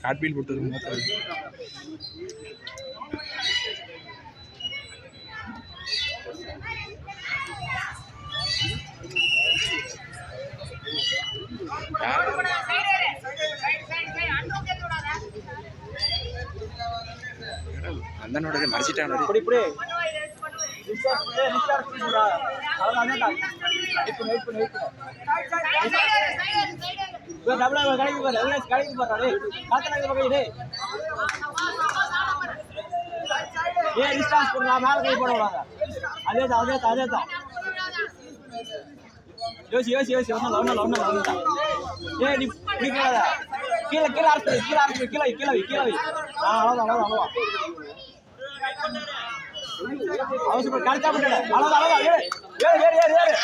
காட்பீல் போட்டு அந்தனோட மறைச்சிட்டான் யோசி யோசி யோசி ஒன்னும் ஏ நீ பிடிக்காதா கீழே கீழே கீழே கீழே கீழே கீழே அவ்வளோதான் அவசரம் கரெக்டா பண்ணல அவ்வளோதான் ஏறு ஏறு ஏறு ஏறு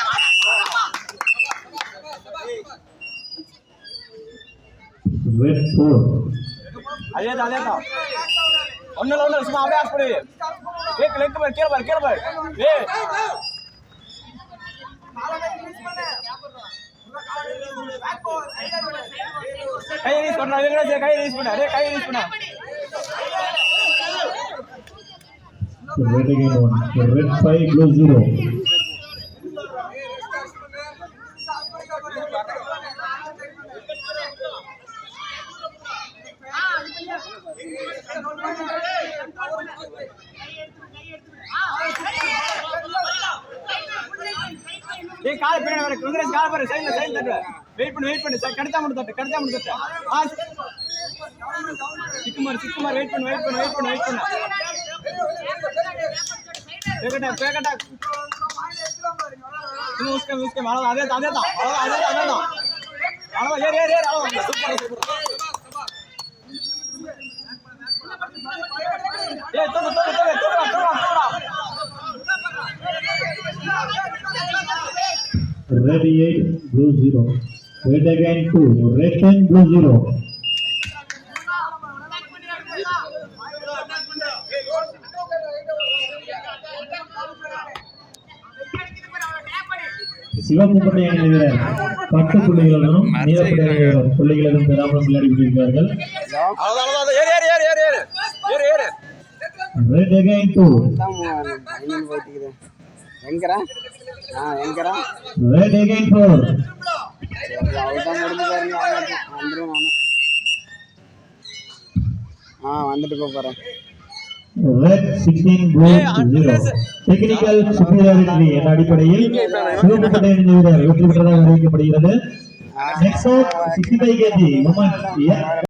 அதேதான் ஒன்னும் சும்மா அப்படியே ஆசை பண்ணு கீழே பாரு ஏ கை ரிலீஸ் பண்ணா கை ரிலீஸ் பண்ணா red again one red 5 blue 0 ஏய் கால் பின்னாடி வர காங்கிரஸ் கால் பாரு சைடுல தட்டு வெயிட் பண்ணு கடத்தா மட்டும் தட்டு சிக்குமார் வெயிட் பண்ணு பேக்கட்டா उसके मारो आधे ये सூப்பர் ये तो red 8 blue 0 red again 2 red 10 blue 0 சிவப்பு பட்டை அணி வீரர் 10 புள்ளிகளும் நீலப்பட்டை அணி வீரர் புள்ளிகளும் பெறாமல் விளையாடி கொண்டிருக்கிறார்கள் red again 2 எங்கடா red again 4 அவுதான் முடிஞ்சு பாருங்க வந்துரும் நானு வந்துட்டு போறேன் red 16 blue 0 டெக்னிக்கல் சுப்பீரியாரிட்டி என்ற அடிப்படையில் சிவப்பு பட்டை அணி வீரர் வெற்றி பெற்றதாக அறிவிக்கப்படுகிறது. Next up 65 kg women